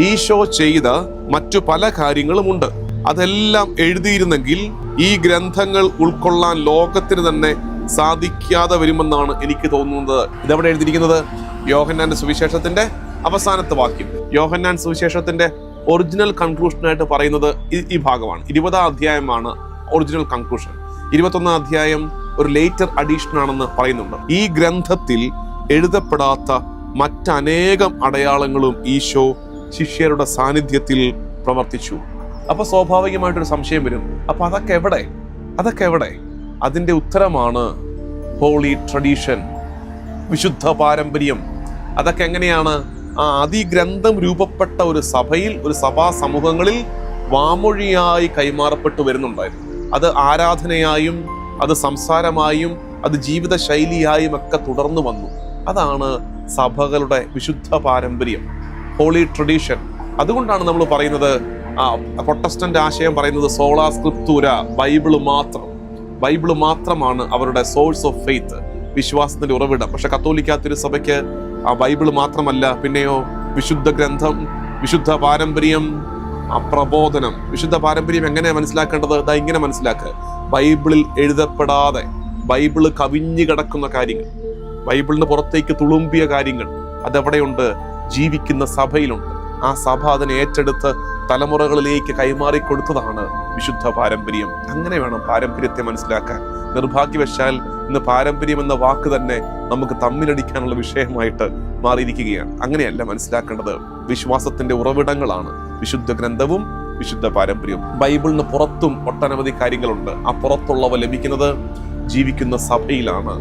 ഈശോ ചെയ്ത മറ്റു പല കാര്യങ്ങളുമുണ്ട്. അതെല്ലാം എഴുതിയിരുന്നെങ്കിൽ ഈ ഗ്രന്ഥങ്ങൾ ഉൾക്കൊള്ളാൻ ലോകത്തിന് തന്നെ സാധിക്കാതെ വരുമെന്നാണ് എനിക്ക് തോന്നുന്നത്. ഇതെവിടെ എഴുതിയിരിക്കുന്നത്? യോഹന്നാന്റെ സുവിശേഷത്തിന്റെ അവസാനത്തെ വാക്യം. യോഹന്നാൻ സുവിശേഷത്തിന്റെ ഒറിജിനൽ കൺക്ലൂഷനായിട്ട് പറയുന്നത് ഈ ഭാഗമാണ്. 20-ാം അധ്യായമാണ് ഒറിജിനൽ കൺക്ലൂഷൻ. 21-ാം അധ്യായം ഒരു ലേറ്റർ അഡീഷൻ ആണെന്ന് പറയുന്നുണ്ട്. ഈ ഗ്രന്ഥത്തിൽ എഴുതപ്പെടാത്ത മറ്റനേകം അടയാളങ്ങളും ഈശോ ശിഷ്യരുടെ സാന്നിധ്യത്തിൽ പ്രവർത്തിച്ചു. അപ്പൊ സ്വാഭാവികമായിട്ടൊരു സംശയം വരും, അപ്പൊ അതൊക്കെ എവിടെ? അതിന്റെ ഉത്തരമാണ് ഹോളി ട്രഡീഷൻ, വിശുദ്ധ പാരമ്പര്യം. അതൊക്കെ എങ്ങനെയാണ്? ഈ ഗ്രന്ഥം രൂപപ്പെട്ട ഒരു സഭയിൽ, ഒരു സഭാ സമൂഹങ്ങളിൽ വാമൊഴിയായി കൈമാറപ്പെട്ടു വരുന്നുണ്ടായിരുന്നു. അത് ആരാധനയായും, അത് സംസാരമായും, അത് ജീവിത ശൈലിയായും ഒക്കെ തുടർന്നു വന്നു. അതാണ് സഭകളുടെ വിശുദ്ധ പാരമ്പര്യം, ഹോളി ട്രഡീഷൻ. അതുകൊണ്ടാണ് നമ്മൾ പറയുന്നത്, പ്രൊട്ടസ്റ്റന്റ് ആശയം പറയുന്നത് സോളാ സ്ക്രിപ്തൂര, ബൈബിള് മാത്രമാണ് അവരുടെ സോഴ്സ് ഓഫ് ഫെയ്ത്ത്, വിശ്വാസത്തിന്റെ ഉറവിടം. പക്ഷെ കത്തോലിക്ക തിരുസഭയ്ക്ക് ആ ബൈബിള് മാത്രമല്ല, പിന്നെയോ വിശുദ്ധ ഗ്രന്ഥം, വിശുദ്ധ പാരമ്പര്യം, പ്രബോധനം. വിശുദ്ധ പാരമ്പര്യം എങ്ങനെയാണ് മനസ്സിലാക്കേണ്ടത്? ഇങ്ങനെ മനസ്സിലാക്കുക. ബൈബിളിൽ എഴുതപ്പെടാതെ, ബൈബിള് കവിഞ്ഞു കിടക്കുന്ന കാര്യങ്ങൾ, ബൈബിളിന് പുറത്തേക്ക് തുളുമ്പിയ കാര്യങ്ങൾ അതെവിടെയുണ്ട്? ജീവിക്കുന്ന സഭയിലുണ്ട്. ആ സഭ അതിനെ ഏറ്റെടുത്ത് തലമുറകളിലേക്ക് കൈമാറിക്കൊടുത്തതാണ് വിശുദ്ധ പാരമ്പര്യം. അങ്ങനെ വേണം പാരമ്പര്യത്തെ മനസ്സിലാക്കാൻ. നിർഭാഗ്യവശാൽ ഇന്ന് പാരമ്പര്യം എന്ന വാക്ക് തന്നെ നമുക്ക് തമ്മിലടിക്കാനുള്ള വിഷയമായിട്ട് മാറിയിരിക്കുകയാണ്. അങ്ങനെയല്ല മനസ്സിലാക്കേണ്ടത്. വിശ്വാസത്തിന്റെ ഉറവിടങ്ങളാണ് വിശുദ്ധ ഗ്രന്ഥവും വിശുദ്ധ പാരമ്പര്യവും. ബൈബിളിന് പുറത്തും ഒട്ടനവധി കാര്യങ്ങളുണ്ട്. ആ പുറത്തുള്ളവ ലഭിക്കുന്നത് ജീവിക്കുന്ന സഭയിലാണ്,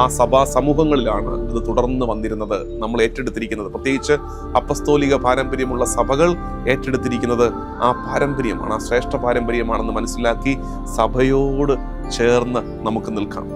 ആ സഭാ സമൂഹങ്ങളിലാണ് അത് തുടർന്ന് വന്നിരുന്നത്. നമ്മൾ ഏറ്റെടുത്തിരിക്കുന്നത്, പ്രത്യേകിച്ച് അപ്പസ്തോലിക പാരമ്പര്യമുള്ള സഭകൾ ഏറ്റെടുത്തിരിക്കുന്നത് ആ പാരമ്പര്യമാണ്, ആ ശ്രേഷ്ഠ പാരമ്പര്യമാണെന്ന് മനസ്സിലാക്കി സഭയോട് ചേർന്ന് നമുക്ക് നിൽക്കാം.